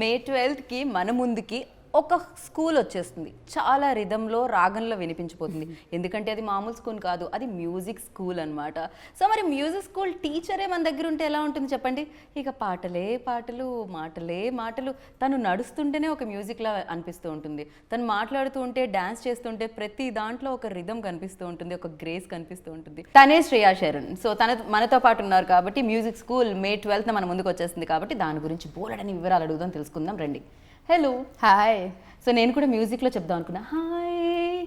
మే 12కి మన ముందుకి ఒక స్కూల్ వచ్చేస్తుంది. చాలా రిధంలో రాగంలో వినిపించిపోతుంది. ఎందుకంటే అది మామూలు స్కూల్ కాదు, అది మ్యూజిక్ స్కూల్ అనమాట. సో మరి మ్యూజిక్ స్కూల్ టీచరే మన దగ్గర ఉంటే ఎలా ఉంటుంది చెప్పండి? ఇక పాటలే పాటలు, మాటలే మాటలు. తను నడుస్తుంటేనే ఒక మ్యూజిక్లా అనిపిస్తూ ఉంటుంది. తను మాట్లాడుతూ ఉంటే, డాన్స్ చేస్తుంటే ప్రతి దాంట్లో ఒక రిధం కనిపిస్తూ ఉంటుంది, ఒక గ్రేస్ కనిపిస్తూ ఉంటుంది. తనే శ్రేయా శరణ్. సో మనతో పాటు ఉన్నారు కాబట్టి మ్యూజిక్ స్కూల్ మే 12న మన ముందుకు వచ్చేస్తుంది కాబట్టి దాని గురించి బోలెడని వివరాలు అడుగుదాం, తెలుసుకుందాం రండి. Hello, hi. సో నేను కూడా మ్యూజిక్లో చెప్దాం అనుకున్నా. హాయ్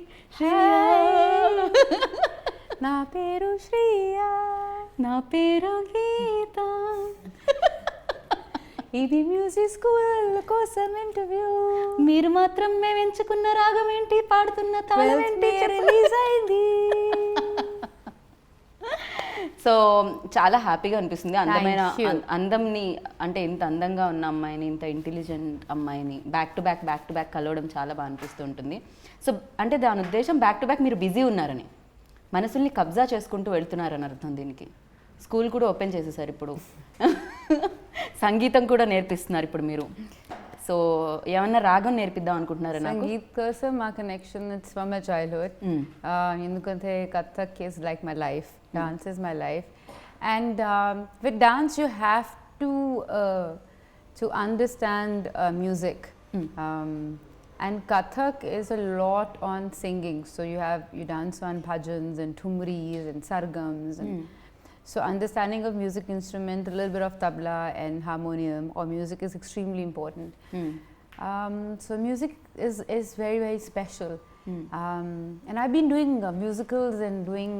నా పేరు శ్రీయ, నా పేరు గీత, ఇది మ్యూజిక్ స్కూల్ కోసం ఇంటర్వ్యూ. మీరు మాత్రం మేము ఎంచుకున్న రాగం ఏంటి, పాడుతున్న తాళం ఏంటి రిలీజ్ అయింది. సో చాలా హ్యాపీగా అనిపిస్తుంది. అందమైన అందంని, అంటే ఇంత అందంగా ఉన్న అమ్మాయిని, ఇంత ఇంటెలిజెంట్ అమ్మాయిని బ్యాక్ టు బ్యాక్ కలవడం చాలా బాగా అనిపిస్తూ ఉంటుంది. సో అంటే దాని ఉద్దేశం బ్యాక్ టు బ్యాక్ మీరు బిజీ ఉన్నారని, మనసుల్ని కబ్జా చేసుకుంటూ వెళ్తున్నారని అర్థం. దీనికి స్కూల్ కూడా ఓపెన్ చేసేసారు ఇప్పుడు. సంగీతం కూడా నేర్పిస్తున్నారు ఇప్పుడు మీరు. సో ఏమన్నా రాగం నేర్పిద్దాం అనుకుంటున్నారా? సంగీత్ కోసం మా connection it's from my childhood. ఎందుకంటే Kathak is like my life, dance is my life. And with dance you have to understand music. And Kathak is a lot on singing. So you dance on bhajans and thumris and sargams. And so understanding of music instrument, a little bit of tabla and harmonium or music is extremely important. So music is very, very special. And I've been doing musicals and doing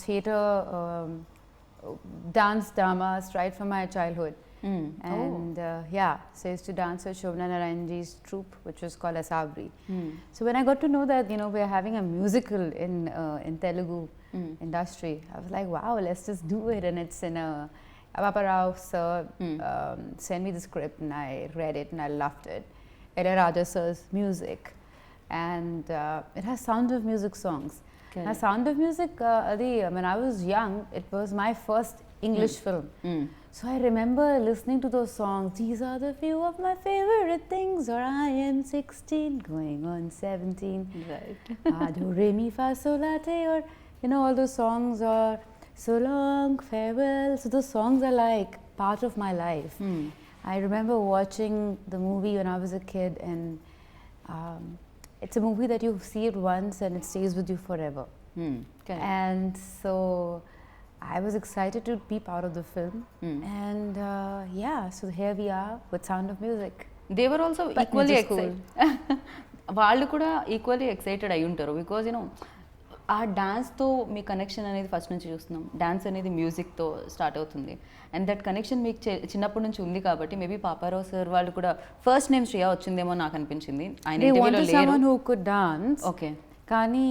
theatre, dance dramas right from my childhood. And so I used to dance with Shobna Narayanji's troupe, which was called Asabri. So when I got to know that we're having a musical in Telugu industry, I was like, wow, let's just do it. And it's in Apapa Rao sir sent me the script and I read it and I loved it. Raja sir's music, and it has Sound of Music songs. Now Sound of Music, when I was young, it was my first English film. So I remember listening to those songs. These are the few of my favorite things, or I am 16 going on 17. Right. Do re mi fa sol la te, or all those songs are so long farewell. So those songs are like part of my life. I remember watching the movie when I was a kid, and it's a movie that you see it once and it stays with you forever. And so I was excited to be part of the film. And so here we are with Sound of Music. They were also equally excited. వాళ్ళు కూడా equally excited అయి ఉంటారు. Because ఆ డాన్స్తో మీ connection అనేది first నుంచి చూస్తున్నాం. Dance అనేది మ్యూజిక్తో start అవుతుంది. అండ్ దట్ కనెక్షన్ మీకు చిన్నప్పటి నుంచి ఉంది కాబట్టి మేబీ పాపారావు సార్ వాళ్ళు కూడా ఫస్ట్ నేమ్ శ్రేయా వచ్చిందేమో నాకు అనిపించింది. ఆయన ఇంటర్వ్యూలో లేరు. ఓకే. కానీ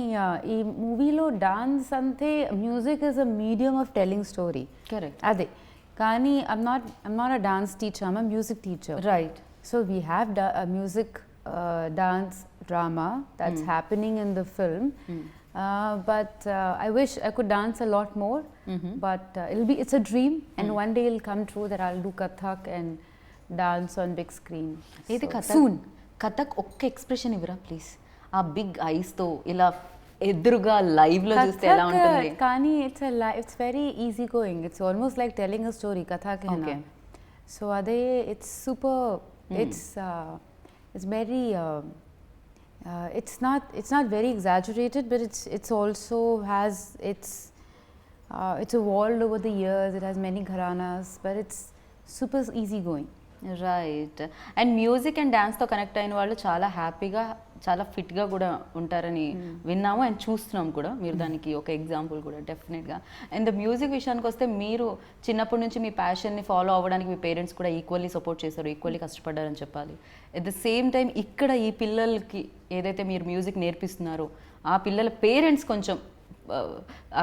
ఈ మూవీలో డాన్స్ అంటే music is a medium of telling story. Correct. అదే. కానీ I'm not a dance teacher, I'm a music teacher. Right. So we have music dance drama that's happening in the film. But I wish I could dance a lot more. But it's a dream, and one day it'll come true that I'll do Kathak and dance on big screen. Soon. Kathak ఒక్క expression ఇవ్వరా please? ఆ big ice తో ఇలా ఎదురుగా live లో చూస్తే ఎలా ఉంటుంది? కానీ it's very easy going. It's almost like telling a story. Kathak hai na. So ade it's super. It's very. It's not very exaggerated, but it's also has it's evolved over the years. It has many gharanas, but it's super easy going. Right. And music and డాన్స్తో connect అయిన వాళ్ళు చాలా హ్యాపీగా, చాలా ఫిట్గా కూడా ఉంటారని విన్నాము అండ్ చూస్తున్నాం కూడా. మీరు దానికి ఒక ఎగ్జాంపుల్ కూడా డెఫినెట్గా. అండ్ మ్యూజిక్ విషయానికి వస్తే మీరు చిన్నప్పటి నుంచి మీ ప్యాషన్ని ఫాలో అవ్వడానికి మీ పేరెంట్స్ కూడా ఈక్వల్లీ సపోర్ట్ చేశారు, ఈక్వల్లీ కష్టపడ్డారని చెప్పాలి. అట్ ద సేమ్ టైం ఇక్కడ ఈ పిల్లలకి ఏదైతే మీరు మ్యూజిక్ నేర్పిస్తున్నారో ఆ పిల్లల పేరెంట్స్ కొంచెం,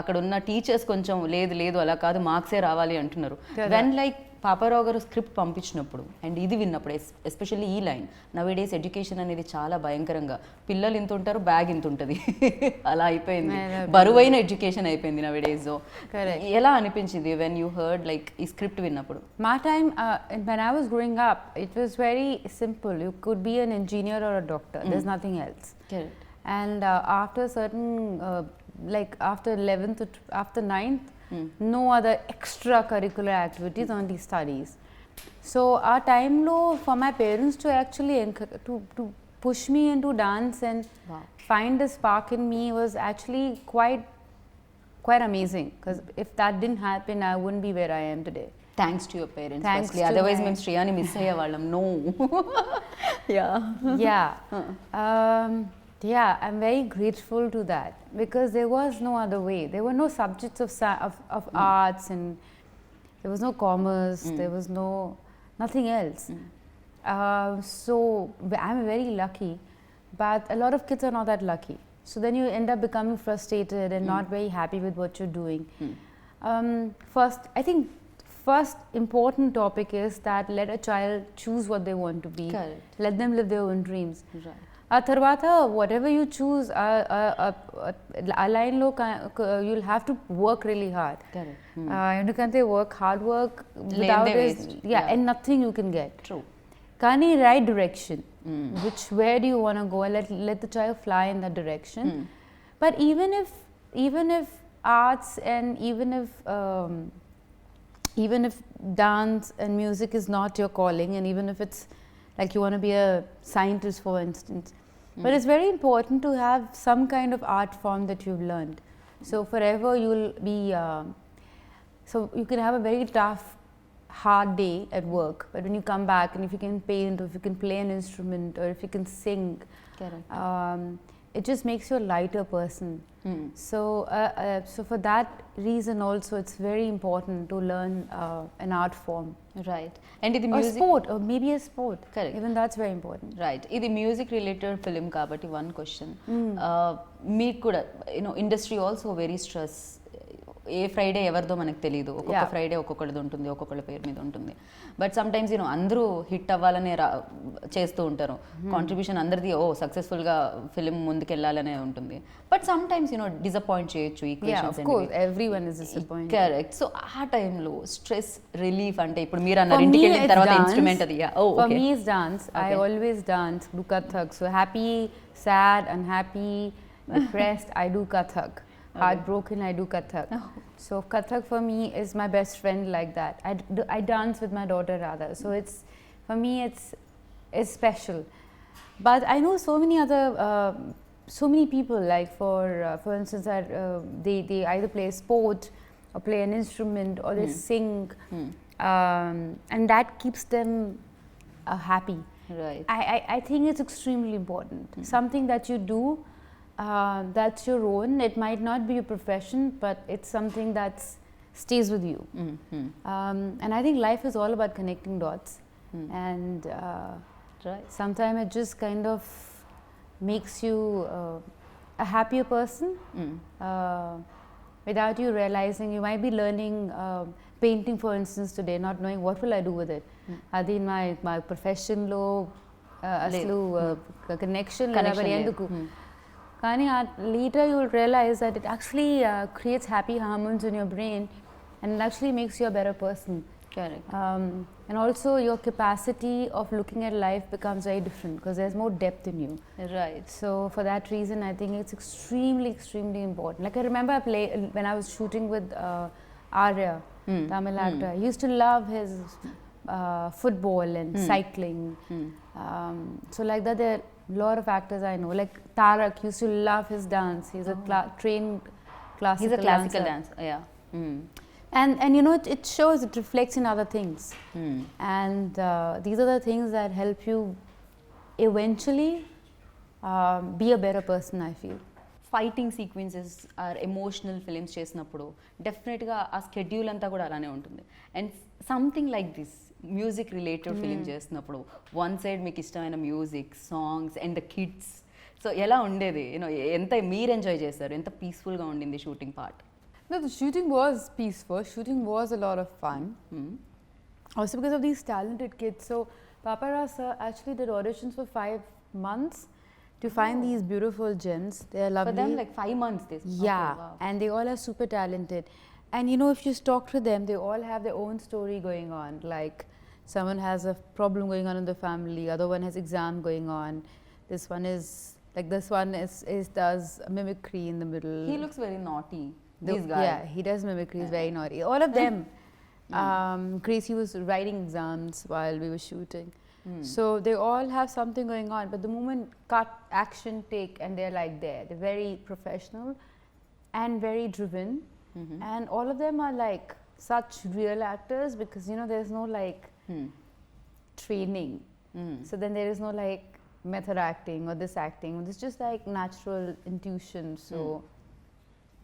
అక్కడ ఉన్న టీచర్స్ కొంచెం లేదు అలా కాదు మార్క్సే రావాలి అంటున్నారు. వెన్ లైక్ పాపారావు గారు స్క్రిప్ట్ పంపించినప్పుడు అండ్ ఇది విన్నప్పుడు ఎస్పెషల్లీ ఈ లైన్ నవేడేస్ ఎడ్యుకేషన్ అనేది చాలా భయంకరంగా పిల్లలు ఇంత ఉంటారు బ్యాగ్ ఇంత ఉంటుంది అలా అయిపోయింది బరువైన ఎడ్యుకేషన్ అయిపోయింది నవేడేస్. ఎలా అనిపించింది వెన్ యూ హర్డ్ లైక్ ఈ స్క్రిప్ట్ విన్నప్పుడు? My time, when I was growing up, it was very simple. You could be an engineer or a doctor. There's nothing else. Correct. And after certain, like after 11th, after 9th, no other extracurricular activities, only studies. So our time low for my parents to actually to push me into dance and find a spark in me was actually quite amazing. Because if that didn't happen, I wouldn't be where I am today. Thanks to your parents Thanks firstly, to otherwise my- మేము శ్రేయాని miss అయ్యేవాళ్ళం. No Yeah. Yeah, I'm very grateful to that because there was no other way. There were no subjects of arts, and there was no commerce. There was nothing else. So I'm very lucky, but a lot of kids are not that lucky. So then you end up becoming frustrated and not very happy with what you're doing. First important topic is that let a child choose what they want to be. Correct. Let them live their own dreams. Right. ఆ తర్వాత whatever you choose, ఆ లైన్లో you'll have to work really hard. Correct. ఎందుకంటే hard work without లేనిదే is, waste. yeah, and nothing you can get. True. కానీ right direction, where do you want to go, and let the child fly in that direction. But even if arts and even if dance and music is not your calling, and even if it's like you want to be a scientist, for instance, but it's very important to have some kind of art form that you've learned. So forever you'll be so you can have a very tough, hard day at work, but when you come back and if you can paint, or if you can play an instrument, or if you can sing, Correct. it just makes you a lighter person. So for that reason also, it's very important to learn an art form, right. And ఇది or music, sport, or maybe a sport. Correct. Even that's very important. Right, ఇది music related film కాబట్టి one question, మీకు కూడా you know industry also very stress. ఏ Friday ఎవరిదో మనకు తెలియదు, ఒక్కొక్క Yeah. ఫ్రైడే ఒక్కొక్కరిది ఉంటుంది, ఒక్కొక్కళ్ళ పేరు మీద ఉంటుంది. బట్ సమ్ టైమ్స్ యూనో అందరూ హిట్ అవ్వాలనే చేస్తూ ఉంటారు, కాంట్రిబ్యూషన్ అందరిది సక్సెస్ఫుల్గా ఫిలిం ముందుకెళ్ళాలనే ఉంటుంది. But some times you know disappoint చేయొచ్చు Yeah, of equations. course, everyone is disappointed. Correct. So ఆ టైంలో స్ట్రెస్ రిలీఫ్ అంటే ఇప్పుడు మీరు అన్నారు For ఇంటికి me, వెళ్ళిన it's తర్వాత dance. ఇన్స్ట్రుమెంట్ అది. For me, it's dance. I Okay. always dance, do Kathak. So happy, sad, unhappy, depressed, I do Kathak. Heartbroken, I do Kathak. So Kathak for me is my best friend, like that. I dance with my daughter rather. So it's, for me, it's special. But I know so many other so many people, like for instance, that they either play sport or play an instrument or they sing, and that keeps them happy. Right. I think it's extremely important. Something that you do that's your own. It might not be your profession, but it's something that stays with you. And I think life is all about connecting dots. And right. sometimes it just kind of makes you a happier person without you realizing. You might be learning painting, for instance, today, not knowing what will I do with it. Adi my profession lo aslu connection Connection లేదు. enduku. Kani later you will realize that it actually creates happy hormones in your brain, and it actually makes you a better person. Correct. And also your capacity of looking at life becomes very different because there's more depth in you. Right. So for that reason, I think it's extremely important. Like I remember when I was shooting with Arya, Tamil actor. He used to love his football and cycling. So like that, there are a lot of actors I know. Like Tarak used to love his dance. He's a trained classical He's a classical dancer. dancer. Yeah. And you know, it shows, it reflects in other things. And these are the things that help you eventually be a better person, I feel. Fighting sequences or emotional films చేసినప్పుడు డెఫినెట్గా ఆ schedule అంతా కూడా అలానే ఉంటుంది. And something like this music related film చేసినప్పుడు one side మీకు ఇష్టమైన music, songs and the kids, so ఎలా ఉండేది? యూనో ఎంత మీరు ఎంజాయ్ చేస్తారు, ఎంత పీస్ఫుల్గా ఉండింది shooting part? No, the shooting was peaceful. Shooting was a lot of fun. Also because of these talented kids. So Papa Rasa actually did auditions for 5 months to find these beautiful gems. They are lovely. For them, like 5 months. Yeah, Okay, wow. and they all are super talented. And you know, if you talk to them, they all have their own story going on. Like someone has a problem going on in the family, other one has exam going on. This one is does mimicry in the middle. He looks very naughty. This guy. Yeah, he does mimicry. He's very naughty. All of them. Gracie was writing exams while we were shooting. So they all have something going on. But the moment cut, action, take, and they're like there. They're very professional and very driven. And all of them are like such real actors because, you know, there's no like training. So then there is no like method acting or this acting. It's just like natural intuition. So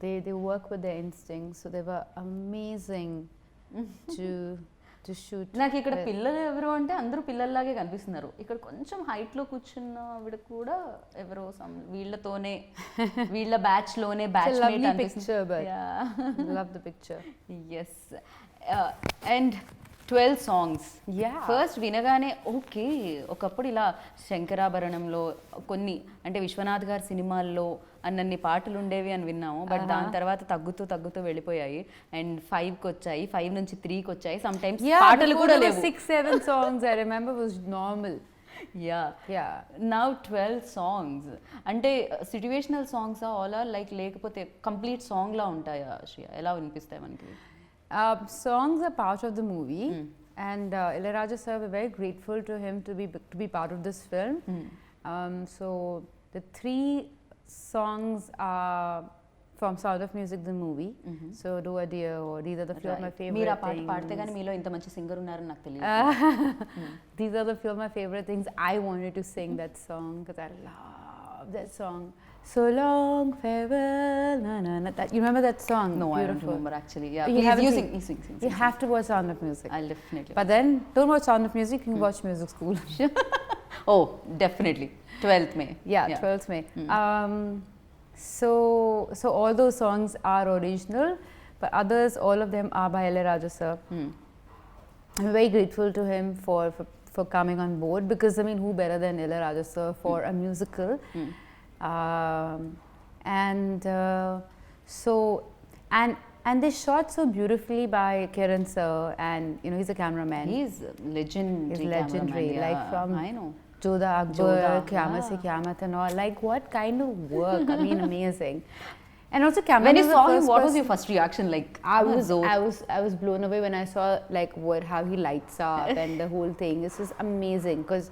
they work with their instincts. So they were amazing to shoot. నాకు ఇక్కడ పిల్లలు ఎవరు అంటే అందరూ పిల్లల్లాగే కనిపిస్తున్నారు. ఇక్కడ కొంచెం height లో కూర్చున్న ఆవిడ కూడా ఎవరో వీళ్ళతోనే వీళ్ళ బ్యాచ్ లోనే బ్యాచ్ మేట్ అనిపిస్తుంది. Love the picture. Yes. And 12 songs. Yeah. First వినగానే ఓకే, ఒకప్పుడు ఇలా శంకరాభరణంలో కొన్ని అంటే విశ్వనాథ్ గారి సినిమాల్లో అన్నన్ని పాటలు ఉండేవి అని విన్నాము. బట్ దాని తర్వాత తగ్గుతూ తగ్గుతూ వెళ్ళిపోయాయి. అండ్ 5కి వచ్చాయి, 5 నుంచి 3కి వచ్చాయి. సమ్ టైమ్స్ పాటలు కూడా లేవు. 6-7 songs I remember was normal. Yeah. Now 12 songs. అంటే situational songs all are like లేకపోతే కంప్లీట్ సాంగ్ లా ఉంటాయా శ్రియ? ఎలా వినిపిస్తాయి మనకి? Songs are part of the movie, and Ilayaraja sir, we're very grateful to him to be part of this film. So the 3 songs are from Sound of Music, the movie. So Do a Dear, or these are the few of my favorite మీరు ఆ పాట things. పాడితే కానీ మీలో ఇంత మంచి singer ఉన్నారని నాకు తెలియదు. These are the few of my favorite things. I wanted to sing that song because I love that song. So long farewell, na na na. You remember that song? No, Beautiful. I don't remember actually. Yeah, You please haven't you seen- sing. You have to watch Sound of Music. I'll definitely. But then, don't watch Sound of Music, you can watch Music School. Oh, definitely. 12th May. Yeah, 12th May. So all those songs are original, but others, all of them are by Ilayaraja sir. I'm very grateful to him for coming on board because, I mean, who better than Ilayaraja sir for a musical? And they shot so beautifully by Kiran sir, and you know, he's a cameraman. He's legendary. He's legendary, cameraman, like from I know. Jodha Akbar, Jodha, Qiyamah Se Qiyamah and all. Like, what kind of work? I mean, amazing. And also, camera. When you saw him, what was your first reaction? Like, I was blown away when I saw like how he lights up and the whole thing. This is amazing because,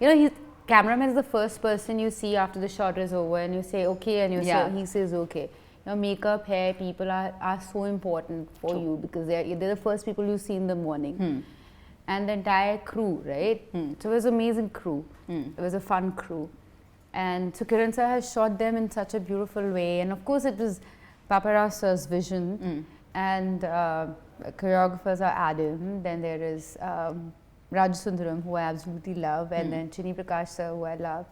you know, cameraman is the first person you see after the shot is over, and you say okay, and he says okay. You know, makeup, hair, people are so important for you because they're the first people you see in the morning. And the entire crew, right? So it was an amazing crew. It was a fun crew. And so Kiran sir has shot them in such a beautiful way. And of course it was Papa Rasa's vision. And choreographers are Adam. Then there is Rajasundaram, who I absolutely love. And then Chini Prakash sir, who I love.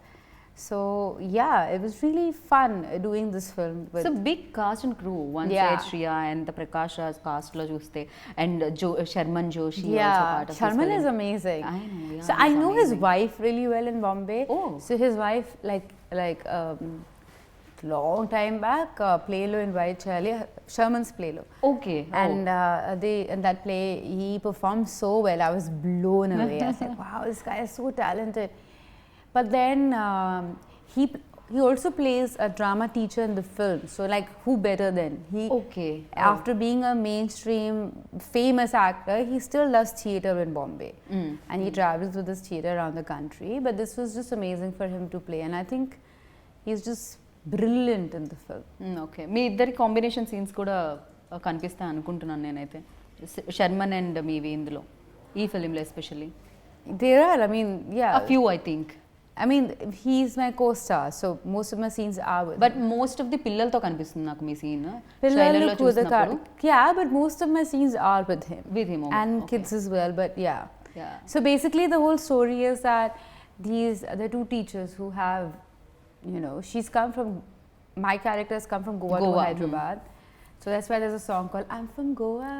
So yeah, it was really fun doing this film. It's a big cast and crew. One side Shriya and the Prakash's cast lo chuste, and Sharman Joshi also part of Sharman this film. is amazing. I know. Yeah, so I know his wife really well in Bombay. Oh. So his wife like long time back Playlo in Whitechapel, Sherman's Playlo. Okay. And in that play he performed so well. I was blown away. I was like, wow, this guy is so talented. But then he also plays a drama teacher in the film. So like, who better than he? Okay. After being a mainstream famous actor, he still does theatre in Bombay, and he travels with his theatre around the country. But this was just amazing for him to play, and I think he's just brilliant in the film. Okay. మీ ఇద్దరి combination scenes కూడా కనిపిస్తాయి అనుకుంటున్నాను నేనైతే. Sharman and మీవి ఇందులో ఈ ఫిలింలో especially. There are, I mean, yeah. A few, I think. I mean, he's my co-star, so most of my scenes are with But him. most of the పిల్లలతో కనిపిస్తుంది నాకు మీ scene. Pillalu Kudakadu. Yeah, but most of my scenes are with him. With him, and okay. kids as well, but yeah. Yeah. So basically the whole story is that the two teachers who have, you know, my character has come from Goa to Hyderabad. So that's why there's a song called I'm from Goa.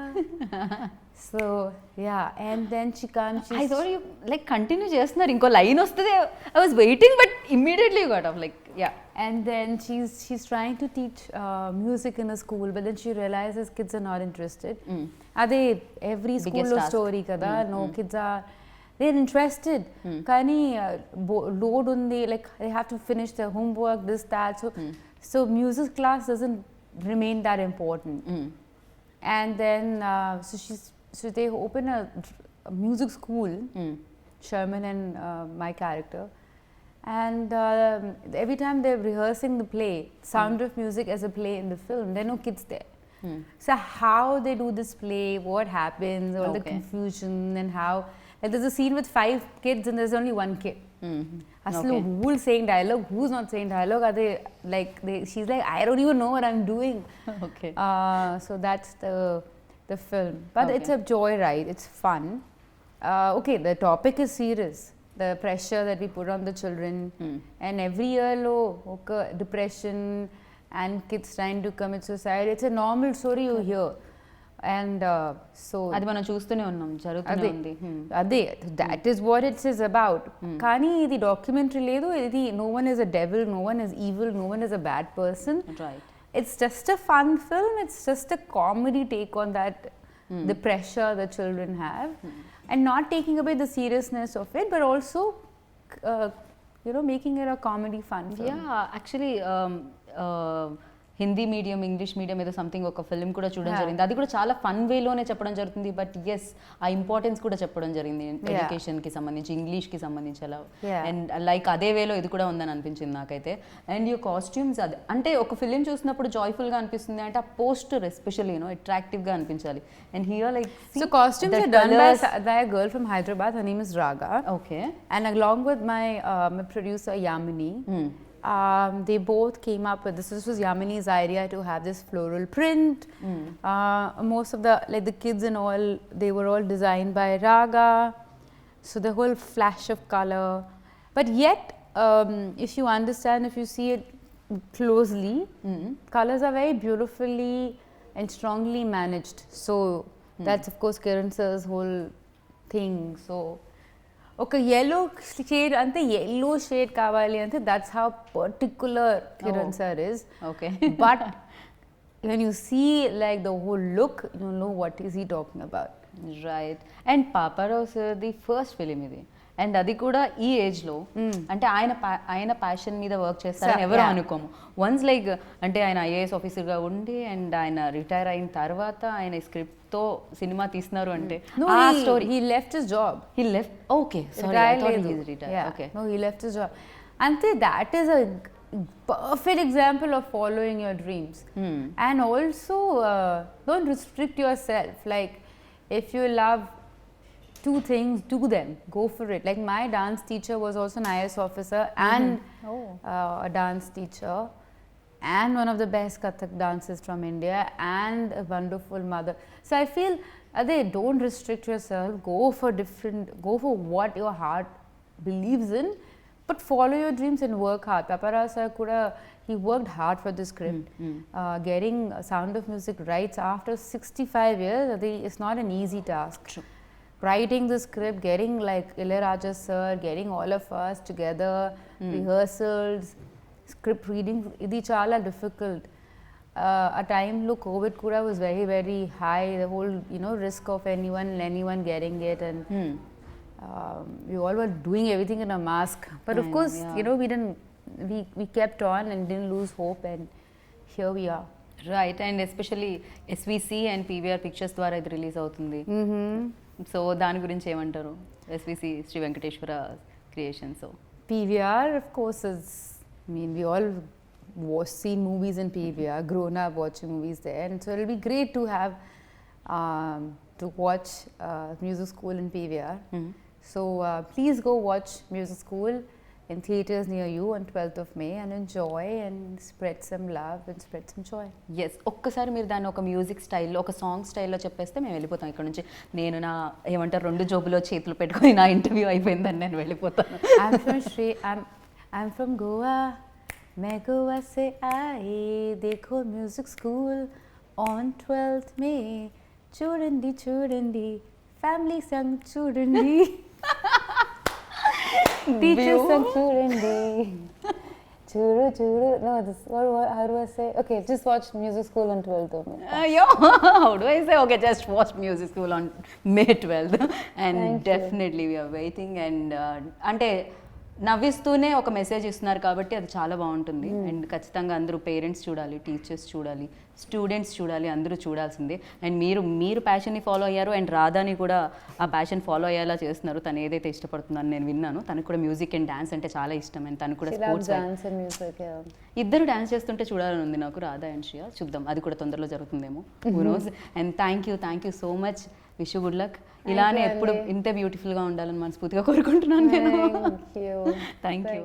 So yeah, and then she comes. I thought you like continue చేస్తున్నారు, ఇంకో line వస్తుంది. I was waiting but immediately got of like yeah. And then she's trying to teach music in a school, but then she realizes kids are not interested. Ade every school story kada, no kids are, they're interested. Kani load undi, like they have to finish their homework, this that. So music class doesn't remain that important. And then so they open a music school, Sherman and my character. And every time they're rehearsing the play, Sound of Music as a play in the film, there are no kids there. So how they do this play, what happens, all the confusion, and how, like there's a scene with 5 kids and there's only 1 kid. Aslu who's saying dialogue, who's not saying dialogue, are they like she's like, I don't even know what I'm doing. Okay. So that's the film, but it's a joyride, it's fun. Okay, the topic is serious, the pressure that we put on the children, and every year okay, depression and kids trying to commit suicide, it's a normal story you hear. And so అది మనం చూస్తూనే ఉన్నాం, జరుగుతూనే ఉంది. అదే that is what it is about. కానీ ఇది documentary లేదు, ఇది no one is a devil, no one is evil, no one is a bad person. Right. It's just a fun film, it's just a comedy take on that, the pressure the children have, and not taking away the seriousness of it, but also making it a comedy fun film. Yeah, actually Hindi medium, English medium ఏదో something ఒక film కూడా చూడడం జరిగింది. అది కూడా చాలా fun వేలోనే చెప్పడం జరుగుతుంది, బట్ ఎస్ ఆ ఇంపార్టెన్స్ కూడా చెప్పడం జరిగింది ఎడ్యుకేషన్కి సంబంధించి, ఇంగ్లీష్కి సంబంధించి అలా. అండ్ లైక్ అదే వేలో ఇది కూడా ఉందని అనిపించింది నాకైతే. అండ్ యూ కాస్ట్యూమ్స్, అది అంటే ఒక ఫిలిం చూసినప్పుడు జాయ్ఫుల్గా అనిపిస్తుంది అంటే ఆ పోస్టర్ ఎస్పెషల్లీ అట్రాక్టివ్గా అనిపించాలి. And here like so costumes are done by a girl from Hyderabad, her name is Raga. Okay. And along with my producer Yamini, they both came up with this was Yamini's idea to have this floral print. Most of the kids and all, they were all designed by Raga, so the whole flash of color, but yet if you understand, if you see it closely, colors are very beautifully and strongly managed. So that's of course Kiran sir's whole thing. So ఒక yellow shade ante yellow shade kavali ante, that's how particular Kiran sir is. Okay. But when you see like the whole look, you know what is he talking about. Right. And Paparao sir the first film ఇది, and అది కూడా ఈ ఏజ్లో. అంటే ఆయన passion మీద work చేస్తారని ఎవరు అనుకోము. వన్స్ లైక్ అంటే ఆయన ఐఏఎస్ ఆఫీసర్గా ఉండి అండ్ ఆయన రిటైర్ అయిన తర్వాత ఆయన స్క్రిప్ట్తో సినిమా తీస్తున్నారు అంటే ఆ story. He left his job. He left. Okay. Sorry, I thought he is retired. Yeah. Okay. No, he left his job. Ante that is a perfect example of following your dreams. And also don't restrict yourself. Like if you love 2 things, do them, go for it. Like my dance teacher was also an IAS officer and a dance teacher and one of the best Kathak dancers from India and a wonderful mother. So I feel don't restrict yourself, go for what your heart believes in, but follow your dreams and work hard. Papara sir kuda, he worked hard for this script. Getting Sound of Music rights after 65 years, it's not an easy task. True. Writing the script, getting like Ilayaraja sir, getting all of us together, rehearsals, script reading, idi chala difficult. A time lo COVID kuda was very very high, the whole risk of anyone getting it, and we all were doing everything in a mask, but of course we kept on and didn't lose hope, and here we are. Right. And especially SVC and PVR Pictures ద్వారా ఇది release అవుతుంది. So దాని గురించి ఏమంటారు? SVC Sri Venkateswara creation. So PVR of course is, I mean we all seen movies in PVR, grown up watching movies there, and so it'll be great to have to watch music school in PVR. So please go watch music school in theatres near you on 12th of May and enjoy and spread some love and spread some joy. Yes. ఒక్కసారి మీరు దాన్ని ఒక music స్టైల్లో, ఒక song స్టైల్లో చెప్పేస్తే మేము వెళ్ళిపోతాం ఇక్కడ నుంచి. నేను నా ఏమంటారు 2 జోబులో చేతులు పెట్టుకొని నా ఇంటర్వ్యూ అయిపోయిందని నేను వెళ్ళిపోతాను. I'm from Goa, मैं गोवा से आई, देखो music school On 12th May, చూడండి చూడండి family song చూడండి teacher song చూడండి చూడు చూడు no this how do I say okay just watch music school on 12th of May. Yo, how do I say? Okay, just watch music school on May 12th. And Thank you. definitely we are waiting. And అంటే నవ్విస్తూనే ఒక message ఇస్తున్నారు కాబట్టి అది చాలా బాగుంటుంది. And ఖచ్చితంగా అందరూ parents చూడాలి, టీచర్స్ చూడాలి, స్టూడెంట్స్ చూడాలి, అందరూ చూడాల్సిందే. అండ్ మీరు ప్యాషన్ని ఫాలో అయ్యారు అండ్ రాధాని కూడా ఆ ప్యాషన్ ఫాలో అయ్యేలా చేస్తున్నారు. తను ఏదైతే ఇష్టపడుతుందని నేను విన్నాను. తనకు కూడా మ్యూజిక్ అండ్ డాన్స్ అంటే చాలా ఇష్టం. అండ్ తను కూడా She loves sports dance and music, yeah. ఇద్దరు డాన్స్ చేస్తుంటే చూడాలని ఉంది నాకు, రాధా అండ్ శ్రియ. చూద్దాం, అది కూడా తొందరలో జరుగుతుందేమో. Who knows. And thank you so much. Wish you good luck. ఇలానే ఎప్పుడు ఇంతే బ్యూటిఫుల్గా ఉండాలని మనస్ఫూర్తిగా కోరుకుంటున్నాను నేను. Thank you. Thank you.